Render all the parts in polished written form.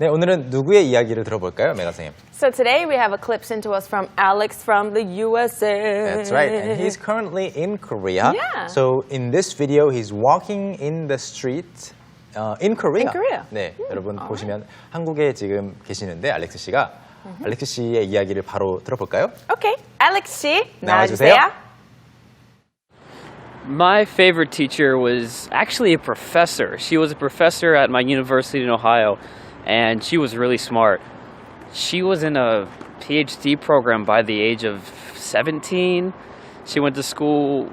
네, 오늘은 누구의 이야기를 들어볼까요, 메가 선생님? So today we have a clip sent to us from Alex from the USA. That's right, and he's currently in Korea. Yeah. So in this video, he's walking in the street in Korea. In Korea. 네, 여러분 보시면 한국에 지금 계시는데 알렉스 씨가 알렉스 씨의 이야기를 바로 들어볼까요? Okay, Alex 씨, 나와주세요. My favorite teacher was actually a professor. She was a professor at my university in Ohio, and she was really smart. She was in a PhD program by the age of 17. She went to school,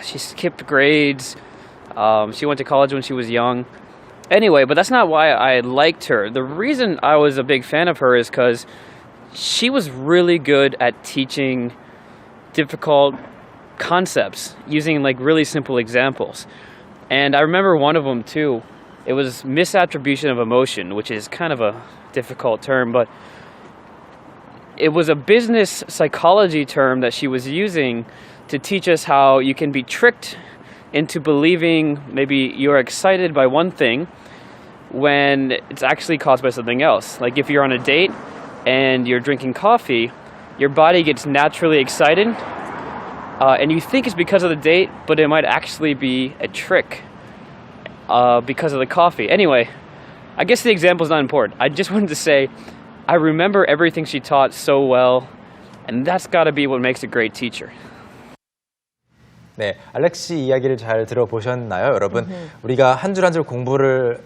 she skipped grades. She went to college when she was young. Anyway, but that's not why I liked her. The reason I was a big fan of her is because she was really good at teaching difficult concepts using like really simple examples. And I remember one of them too. It was misattribution of emotion, which is kind of a difficult term, but it was a business psychology term that she was using to teach us how you can be tricked into believing maybe you're excited by one thing when it's actually caused by something else. Like if you're on a date and you're drinking coffee, your body gets naturally excited and you think it's because of the date, but it might actually be a trick because of the coffee. Anyway, I guess the example is not important. I just wanted to say I remember everything she taught so well, and that's got to be what makes a great teacher. 네, 알렉스 씨 이야기를 잘 들어보셨나요, 여러분? 우리가 한 줄 한 줄 공부를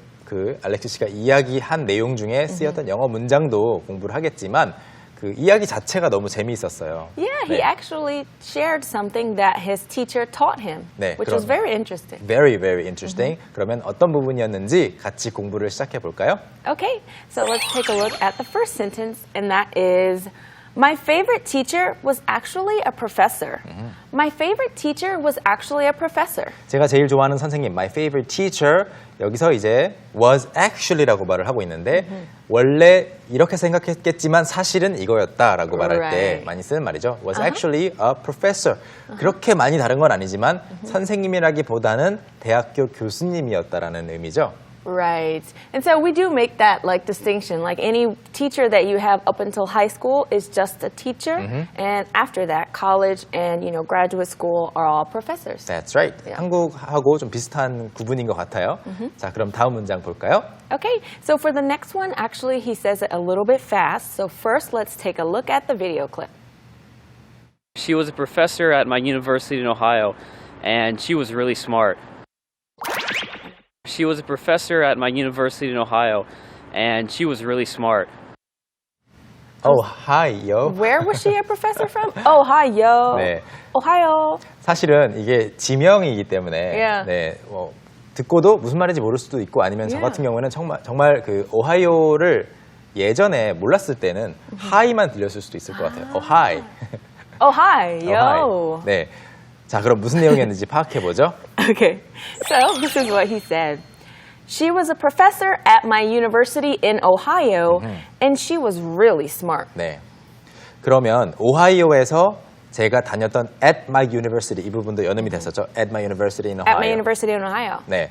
알렉스 씨가 이야기한 내용 중에 쓰였던 영어 문장도 공부를 하겠지만 그 이야기 자체가 너무 재미있었어요. Yeah, he actually shared something that his teacher taught him, 네, which was very interesting. Very, very interesting. 그러면 어떤 부분이었는지 같이 공부를 시작해 볼까요? Okay, so let's take a look at the first sentence, and that is, my favorite teacher was actually a professor. My favorite teacher was actually a professor. 제가 제일 좋아하는 선생님, my favorite teacher, 여기서 이제 was actually라고 말을 하고 있는데 원래 이렇게 생각했겠지만 사실은 이거였다라고 말할 때 많이 쓰는 말이죠. was actually a professor. 그렇게 많이 다른 건 아니지만 선생님이라기보다는 대학교 교수님이었다라는 의미죠. Right. And so we do make that like distinction. Like any teacher that you have up until high school is just a teacher. And after that, college and graduate school are all professors. That's right. Yeah. 한국하고 좀 비슷한 구분인 것 같아요. 자, 그럼 다음 문장 볼까요? Okay, so for the next one, actually he says it a little bit fast. So first, let's take a look at the video clip. She was a professor at my university in Ohio, and she was really smart. She was a professor at my university in Ohio, and she was really smart. Oh, hi, yo. Where was she a professor from? Ohio. 네. Ohio. 사실은 이게 지명이기 때문에 Yeah. 네, 듣고도 무슨 말인지 모를 수도 있고 아니면 저 같은 경우는 정말 그 오하이오를 예전에 몰랐을 때는 하이만 들렸을 수도 있을 것 같아요. hi. Ohio. 네. 자, 그럼 무슨 내용이었는지 파악해 보죠. Okay, so this is what he said. She was a professor at my university in Ohio, and she was really smart. 네. 그러면 오하이오에서 제가 다녔던 at my university 이 부분도 연음이 됐었죠. at my university in Ohio. At my university in Ohio. 네.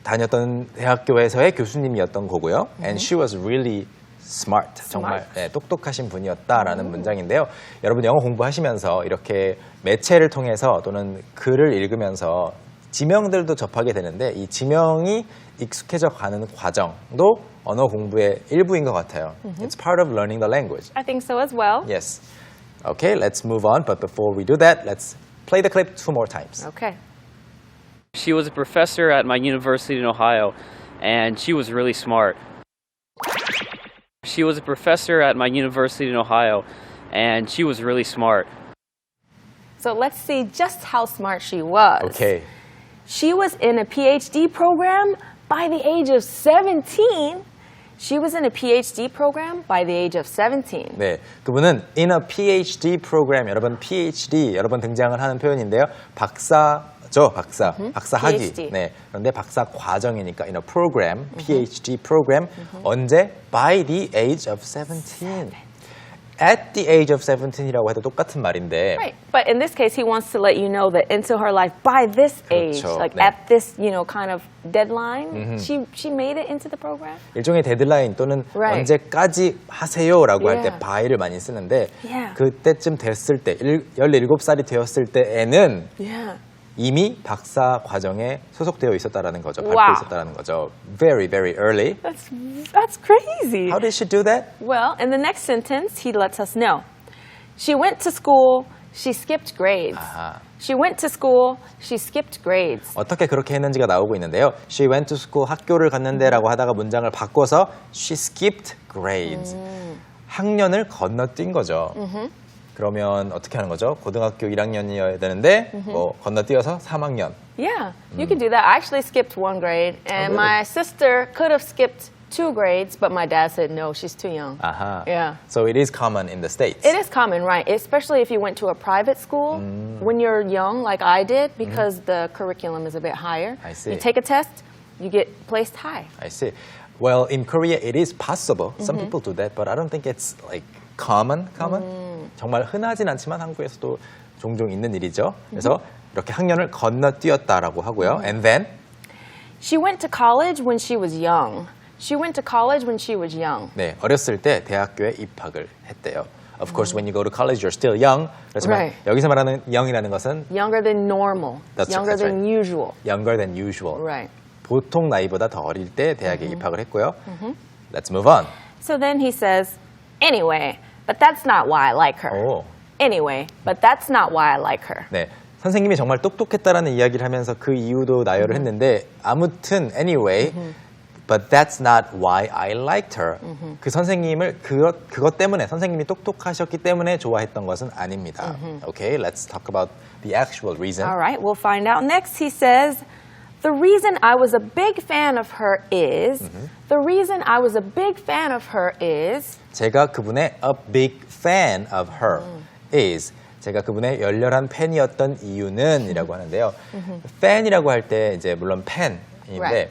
다녔던 대학교에서의 교수님이었던 거고요. And she was really smart. 정말 네, 똑똑하신 분이었다라는 문장인데요. 여러분 영어 공부하시면서 이렇게 매체를 통해서 또는 글을 읽으면서 지명들도 접하게 되는데 이 지명이 익숙해져 가는 과정도 언어 공부의 일부인 것 같아요. It's part of learning the language. I think so as well. Yes. Okay, let's move on. But before we do that, let's play the clip 2 more times. Okay. She was a professor at my university in Ohio, and she was really smart. She was a professor at my university in Ohio, and she was really smart. So let's see just how smart she was. Okay. She was in a PhD program by the age of 17. She was in a PhD program by the age of 17. 네, 그분은 in a PhD program, 여러분 PhD 여러 번 등장을 하는 표현인데요. 박사죠, 박사학위. PhD. 네, 그런데 박사 과정이니까 in a program, PhD program. 언제? By the age of 17. at the age of 17이라고 해도 똑같은 말인데 Right. But in this case, he wants to let you know that into her life by this age, 그렇죠. like 네. at this, kind of deadline, she made it into the program. 일종의 데드라인 또는 Right. 언제까지 하세요라고 할 때 Yeah. by를 많이 쓰는데 Yeah. 그때쯤 됐을 때 17살이 되었을 때에는 Yeah. 이미 박사 과정에 소속되어 있었다라는 거죠. 밟고 Wow. 있었다라는 거죠. Very, very early. That's crazy. How did she do that? Well, in the next sentence, he lets us know. She went to school, she skipped grades. 아하. She went to school, she skipped grades. 어떻게 그렇게 했는지가 나오고 있는데요. She went to school, 학교를 갔는데라고 하다가 문장을 바꿔서 she skipped grades. 학년을 건너뛴 거죠. 그러면 어떻게 하는 거죠? 고등학교 1학년이어야 되는데 뭐 건너뛰어서 3학년. Yeah, you can do that. I actually skipped one grade, and really? my sister could have skipped 2 grades, but my dad said no, she's too young. 아하. Yeah. So it is common in the States. It is common, right? Especially if you went to a private school when you're young, like I did, because the curriculum is a bit higher. I see. You take a test, you get placed high. I see. Well, in Korea it is possible. Some people do that, but I don't think it's like common. 정말 흔하진 않지만 한국에서도 종종 있는 일이죠. 그래서 이렇게 학년을 건너뛰었다라고 하고요. And then She went to college when she was young. She went to college when she was young. 네, 어렸을 때 대학교에 입학을 했대요. Of course, when you go to college, you're still young. 그렇지만 Right. 여기서 말하는 young이라는 것은 Younger than normal. That's younger right. than usual. younger than usual. Right. 보통 나이보다 더 어릴 때 대학에 입학을 했고요. Let's move on. So then he says, anyway, but that's not why I like her. 오. Anyway, but that's not why I like her. 네, 선생님이 정말 똑똑했다라는 이야기를 하면서 그 이유도 나열을 했는데 아무튼 anyway, but that's not why I liked her. 그 선생님을 그것 때문에 선생님이 똑똑하셨기 때문에 좋아했던 것은 아닙니다. Okay, let's talk about the actual reason. All right, we'll find out next. He says, the reason I was a big fan of her is, the reason I was a big fan of her is, 제가 그분의 a big fan of her is 제가 그분의 열렬한 팬이었던 이유는 이라고 하는데요. 팬이라고 할 때 이제 물론 팬인데 Right.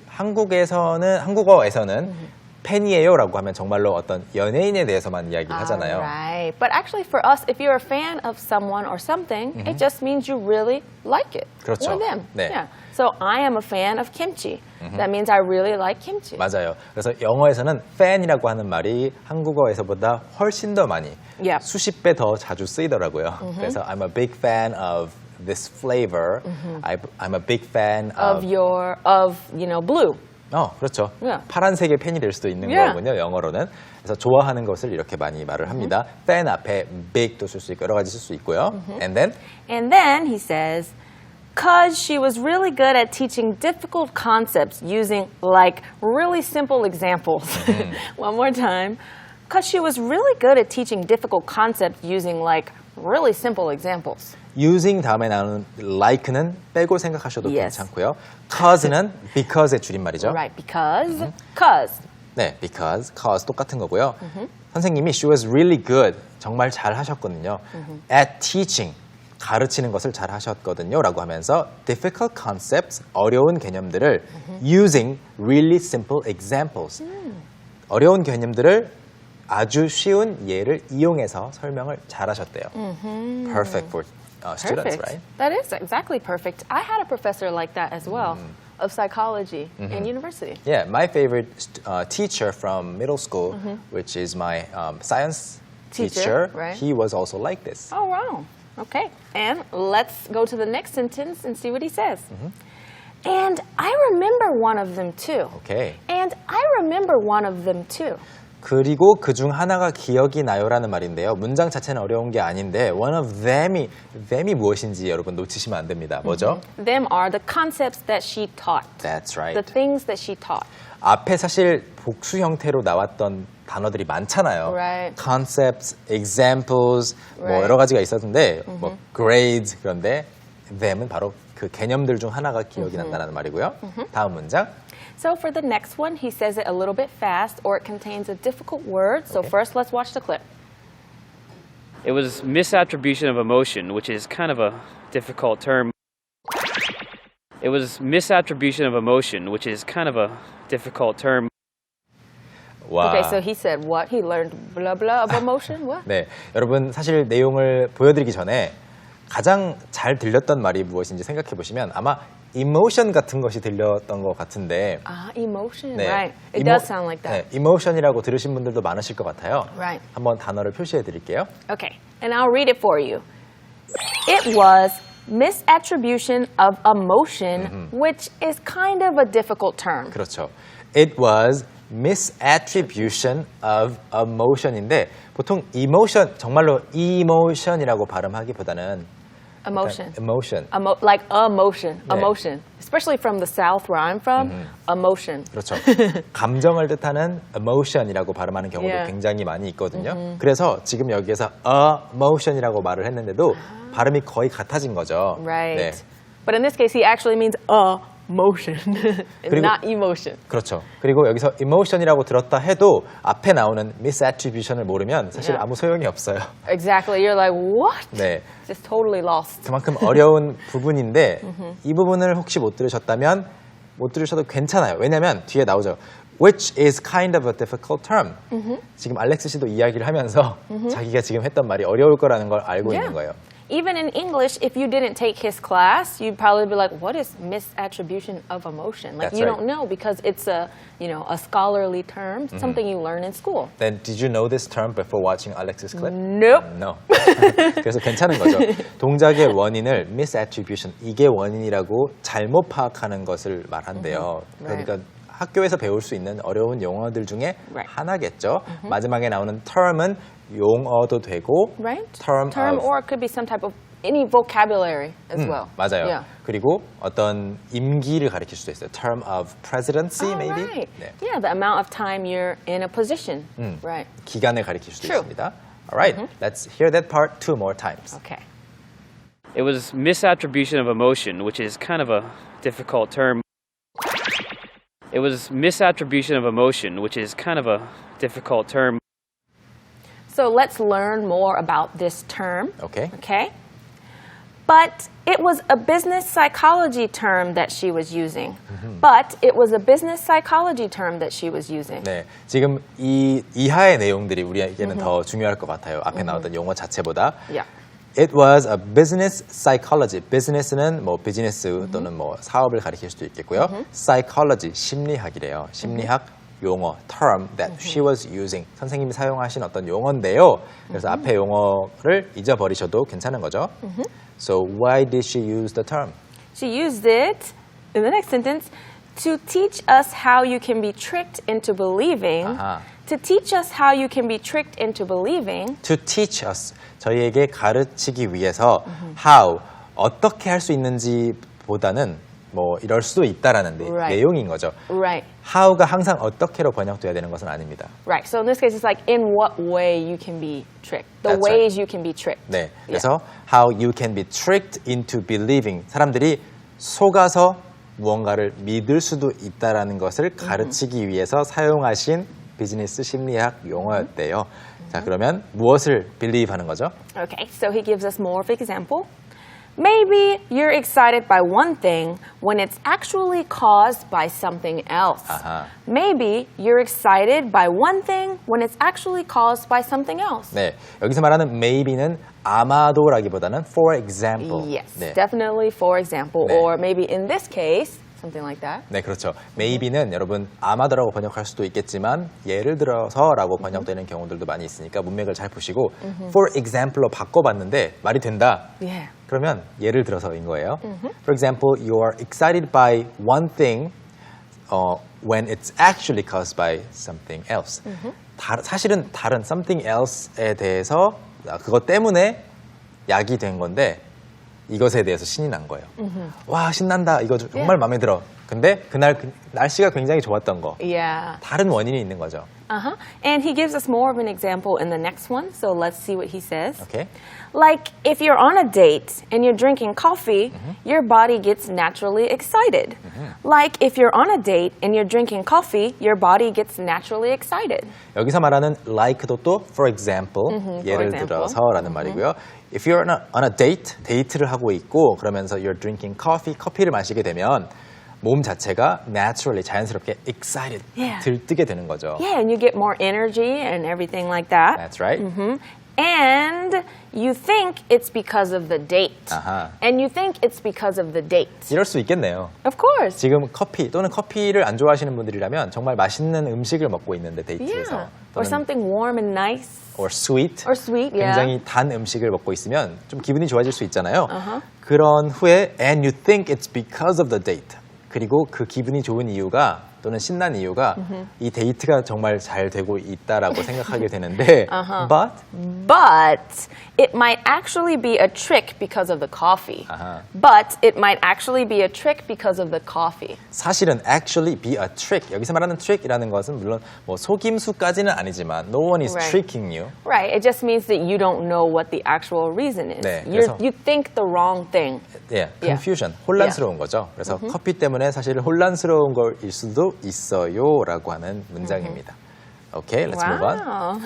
한국어에서는 팬이에요라고 하면 정말로 어떤 연예인에 대해서만 이야기를 하잖아요. Right. But actually for us, if you're a fan of someone or something, it just means you really like it. 그렇죠. Or them. 네. Yeah. So I am a fan of kimchi. That means I really like kimchi. 맞아요. 그래서 영어에서는 팬이라고 하는 말이 한국어에서보다 훨씬 더 많이 Yep. 수십 배 더 자주 쓰이더라고요. 그래서 I'm a big fan of this flavor. I'm a big fan Of blue. 그렇죠. Yeah. 파란색의 팬이 될 수도 있는 Yeah. 거군요, 영어로는. 그래서 좋아하는 것을 이렇게 많이 말을 합니다. 팬 앞에 big도 쓸 수 있고 여러 가지 쓸 수 있고요. And then And then he says, because she was really good at teaching difficult concepts using like really simple examples. One more time. Because she was really good at teaching difficult concepts using like really simple examples. using 다음에 나오는 like는 빼고 생각하셔도 Yes. 괜찮고요. cause는 because의 줄임말이죠. Right, because. 네, cause 똑같은 거고요. 선생님이 she was really good, 정말 잘 하셨거든요. at teaching, 가르치는 것을 잘 하셨거든요. 라고 하면서 difficult concepts, 어려운 개념들을 using really simple examples. 어려운 개념들을 아주 쉬운 예를 이용해서 설명을 잘 하셨대요. Perfect for students, Perfect. right? That is exactly perfect. I had a professor like that as well, of psychology in university. Yeah, my favorite teacher from middle school, which is my science teacher, right. he was also like this. Oh, wow. Okay. And let's go to the next sentence and see what he says. And I remember one of them too. Okay. And I remember one of them too. 그리고 그 중 하나가 기억이 나요라는 말인데요. 문장 자체는 어려운 게 아닌데 one of them이 무엇인지 여러분 놓치시면 안 됩니다. 뭐죠? Them are the concepts that she taught. That's right. The things that she taught. 앞에 사실 복수 형태로 나왔던 단어들이 많잖아요. Right. Concepts, examples, 뭐 Right. 여러 가지가 있었는데 뭐 grades 그런데 them은 바로 그 개념들 중 하나가 기억이 난다는 말이고요. 다음 문장. So for the next one, he says it a little bit fast or it contains a difficult word. So Okay. first, let's watch the clip. It was misattribution of emotion, which is kind of a difficult term. It was misattribution of emotion, which is kind of a difficult term. 와. Okay, so he said what? He learned blah blah of emotion? What? 네, 여러분 사실 내용을 보여드리기 전에 가장 잘 들렸던 말이 무엇인지 생각해 보시면 아마 emotion 같은 것이 들렸던 것 같은데 Emotion, 네, right. It does sound like that. 네, emotion이라고 들으신 분들도 많으실 것 같아요. Right. 한번 단어를 표시해 드릴게요. Okay, and I'll read it for you. It was misattribution of emotion, which is kind of a difficult term. 그렇죠. It was misattribution of emotion인데 보통 emotion 정말로 emotion이라고 발음하기보다는 Emotion. emotion. Like emotion, 네. emotion. Especially from the south where I'm from, emotion. 그렇죠. 감정을 뜻하는 emotion이라고 발음하는 경우도 Yeah. 굉장히 많이 있거든요. 그래서 지금 여기에서 emotion이라고 말을 했는데도 발음이 거의 같아진 거죠. Right. 네. But in this case, he actually means motion, and 그리고- not emotion. 그렇죠. 그리고 여기서 emotion이라고 들었다 해도 앞에 나오는 misattribution을 모르면 사실 Yeah. 아무 소용이 없어요. Exactly. You're like, what? 네. Just totally lost. 그만큼 어려운 부분인데 이 부분을 혹시 못 들으셨다면 못 들으셔도 괜찮아요. 왜냐하면 뒤에 나오죠. Which is kind of a difficult term. 지금 알렉스 씨도 이야기를 하면서 자기가 지금 했던 말이 어려울 거라는 걸 알고 Yeah. 있는 거예요. Even in English, if you didn't take his class, you'd probably be like, what is misattribution of emotion? Like, That's you right. don't know because it's a scholarly term, something you learn in school. Then did you know this term before watching Alex's clip? Nope. No. 그래서 괜찮은 거죠. 동작의 원인을 misattribution, 이게 원인이라고 잘못 파악하는 것을 말한대요. Right. 그러니까 학교에서 배울 수 있는 어려운 용어들 중에 Right. 하나겠죠. 마지막에 나오는 term은 용어도 되고 Right? term of or it could be some type of any vocabulary as well. 맞아요. Yeah. 그리고 어떤 임기를 가리킬 수도 있어요. term of presidency, Oh, maybe. right. 네. Yeah, the amount of time you're in a position. Right. 기간을 가리킬 수도 True. 있습니다. Alright, let's hear that part two more times. Okay. It was misattribution of emotion, which is kind of a difficult term. It was misattribution of emotion, which is kind of a difficult term. So let's learn more about this term. Okay. Okay? But it was a business psychology term that she was using. But it was a business psychology term that she was using. 네, 지금 이 이하의 내용들이 우리에게는 더 중요할 것 같아요. 앞에 나왔던 용어 자체보다. Yeah. It was a business psychology. business는 뭐 비즈니스 또는 뭐 사업을 가리킬 수도 있겠고요. psychology, 심리학이래요. 심리학 용어, term that she was using. 선생님이 사용하신 어떤 용어인데요. 그래서 앞에 용어를 잊어버리셔도 괜찮은 거죠. So why did she use the term? She used it in the next sentence to teach us how you can be tricked into believing. 아하. To teach us how you can be tricked into believing. To teach us. 저희에게 가르치기 위해서 how, 어떻게 할 수 있는지보다는 뭐 이럴 수도 있다라는 Right. 내용인 거죠. Right. how가 항상 어떻게로 번역돼야 되는 것은 아닙니다. Right. So in this case, it's like in what way you can be tricked. The That's ways you can be tricked. 네, 그래서 how you can be tricked into believing. 사람들이 속아서 무언가를 믿을 수도 있다라는 것을 가르치기 위해서 사용하신 비즈니스 심리학 용어였대요. 자, 그러면 무엇을 believe 하는 거죠? Okay, so he gives us more of an example. Maybe you're excited by one thing when it's actually caused by something else. 아하. Maybe you're excited by one thing when it's actually caused by something else. 네, 여기서 말하는 maybe는 아마도라기보다는 for example. Yes, 네. definitely for example, 네. or maybe in this case, something like that. 네, 그렇죠. maybe는 여러분 아마도라고 번역할 수도 있겠지만 예를 들어서라고 번역되는 경우들도 많이 있으니까 문맥을 잘 보시고 for example로 바꿔봤는데 말이 된다. Yeah. 그러면 예를 들어서인 거예요. For example, you are excited by one thing when it's actually caused by something else. 사실은 다른 something else에 대해서 그것 때문에 약이 된 건데 이것에 대해서 신이 난 거예요. 와, 신난다. 이거 정말 마음에 들어. 근데 그날 날씨가 굉장히 좋았던 거. Yeah. 다른 원인이 있는 거죠. And he gives us more of an example in the next one, so let's see what he says. Okay? Like if you're on a date and you're drinking coffee, your body gets naturally excited. Like if you're on a date and you're drinking coffee, your body gets naturally excited. 여기서 말하는 like도 또 for example, 예를 example. 들어서라는 말이고요. If you're on a date, 데이트를 하고 있고 그러면서 you're drinking coffee, 커피를 마시게 되면 몸 자체가 naturally 자연스럽게 excited Yeah. 들뜨게 되는 거죠. Yeah, and you get more energy and everything like that. That's right. And you think it's because of the date. 아하. And you think it's because of the date. 이럴 수 있겠네요. Of course. 지금 커피 또는 커피를 안 좋아하시는 분들이라면 정말 맛있는 음식을 먹고 있는데 데이트에서 Yeah. Or something warm and nice. or sweet, Or sweet, yeah. 굉장히 단 음식을 먹고 있으면 좀 기분이 좋아질 수 있잖아요. 그런 후에 and you think it's because of the date. 그리고 그 기분이 좋은 이유가 또는 신난 이유가 이 데이트가 정말 잘 되고 있다라고 생각하게 되는데 but But it might actually be a trick because of the coffee. But it might actually be a trick because of the coffee. 사실은 actually be a trick. 여기서 말하는 trick이라는 것은 물론 뭐 속임수까지는 아니지만 no one is Right. tricking you. Right. It just means that you don't know what the actual reason is. 네, 그래서- You think the wrong thing. 예, confusion, 혼란스러운 거죠. 그래서 커피 때문에 사실 혼란스러운 걸일 수도 있어요라고 하는 문장입니다. Okay, let's move on. Wow.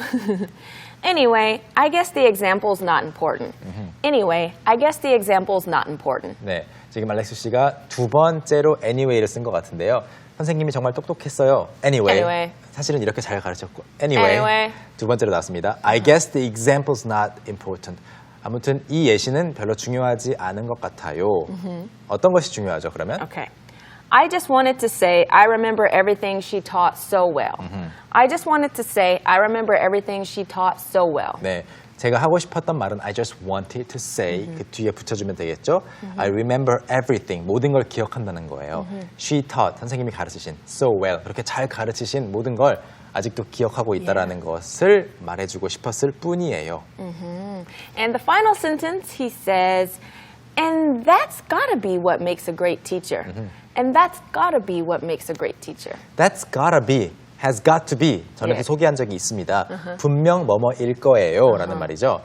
Anyway, I guess the example's not important. Anyway, I guess the example's not important. 네, 지금 알렉스 씨가 두 번째로 anyway를 쓴 것 같은데요. 선생님이 정말 똑똑했어요. Anyway. 사실은 이렇게 잘 가르쳤고 anyway. Anyway. 두 번째로 나왔습니다. I guess the example's not important. 아무튼 이 예시는 별로 중요하지 않은 것 같아요. 어떤 것이 중요하죠, 그러면? Okay. I just wanted to say I remember everything she taught so well. I just wanted to say I remember everything she taught so well. 네, 제가 하고 싶었던 말은 I just wanted to say 그 뒤에 붙여주면 되겠죠. I remember everything, 모든 걸 기억한다는 거예요. She taught, 선생님이 가르치신 so well, 그렇게 잘 가르치신 모든 걸 아직도 기억하고 있다라는 것을 말해주고 싶었을 뿐이에요. And the final sentence he says, and that's gotta be what makes a great teacher. And that's gotta be what makes a great teacher. That's gotta be, has got to be. 저는 예. 소개한 적이 있습니다. 분명 뭐뭐일 거예요 라는 말이죠.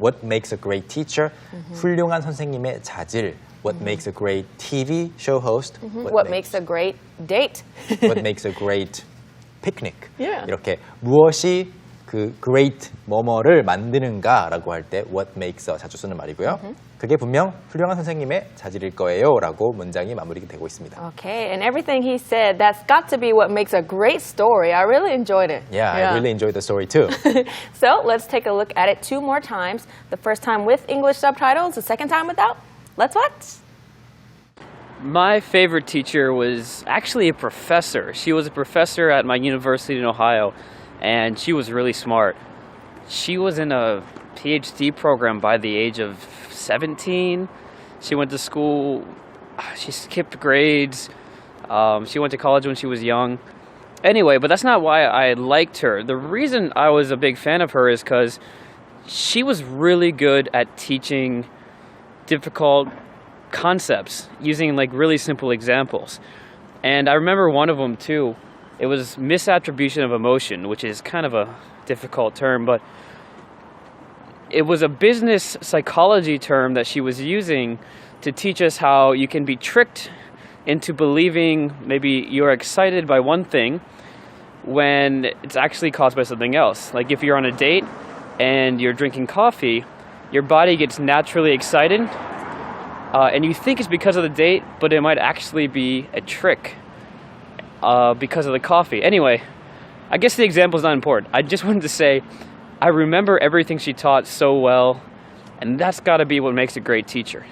What makes a great teacher? 훌륭한 선생님의 자질. What makes a great TV show host? What makes a great date? What makes a great picnic? Yeah. 이렇게 무엇이 그 great 뭐뭐를 만드는가라고 할 때 what makes a 자주 쓰는 말이고요. 그게 분명 훌륭한 선생님의 자질일 거예요라고 문장이 마무리되고 있습니다. Okay, and everything he said, that's got to be what makes a great story. I really enjoyed it. Yeah, I really enjoyed the story too. So let's take a look at it two more times. The first time with English subtitles, the second time without. Let's watch. My favorite teacher was actually a professor. She was a professor at my university in Ohio, and she was really smart. She was in a PhD program by the age of 17. She went to school, she skipped grades. She went to college when she was young. Anyway, but that's not why I liked her. The reason I was a big fan of her is because she was really good at teaching difficult concepts using like really simple examples. And I remember one of them too. It was misattribution of emotion, which is kind of a difficult term, but it was a business psychology term that she was using to teach us how you can be tricked into believing maybe you're excited by one thing when it's actually caused by something else. Like if you're on a date and you're drinking coffee, your body gets naturally excited and you think it's because of the date, but it might actually be a trick because of the coffee. Anyway, I guess the example is not important. I just wanted to say I remember everything she taught so well, and that's got to be what makes a great teacher.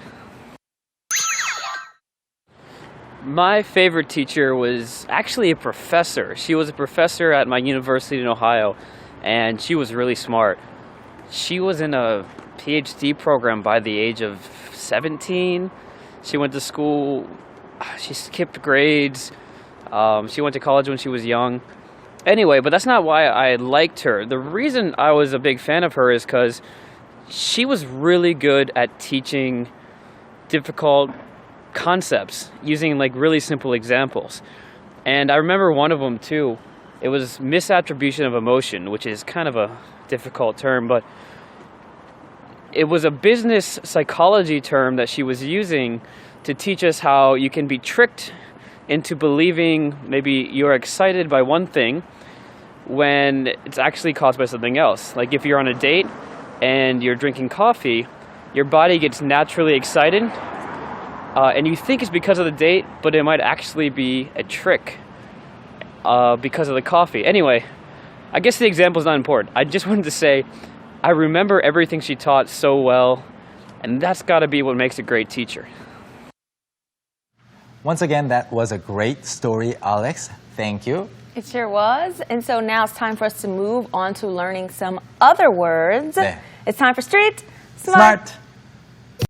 My favorite teacher was actually a professor. She was a professor at my university in Ohio, and she was really smart. She was in a PhD program by the age of 17. She went to school, she skipped grades. She went to college when she was young. Anyway, but that's not why I liked her. The reason I was a big fan of her is because she was really good at teaching difficult concepts using like really simple examples. And I remember one of them too. It was misattribution of emotion, which is kind of a difficult term, but it was a business psychology term that she was using to teach us how you can be tricked into believing maybe you're excited by one thing when it's actually caused by something else. Like if you're on a date and you're drinking coffee, your body gets naturally excited and you think it's because of the date, but it might actually be a trick because of the coffee. Anyway, I guess the example is not important. I just wanted to say I remember everything she taught so well, and that's got to be what makes a great teacher. Once again, that was a great story, Alex. Thank you. It sure was. And so now it's time for us to move on to learning some other words. 네. It's time for Street Smart.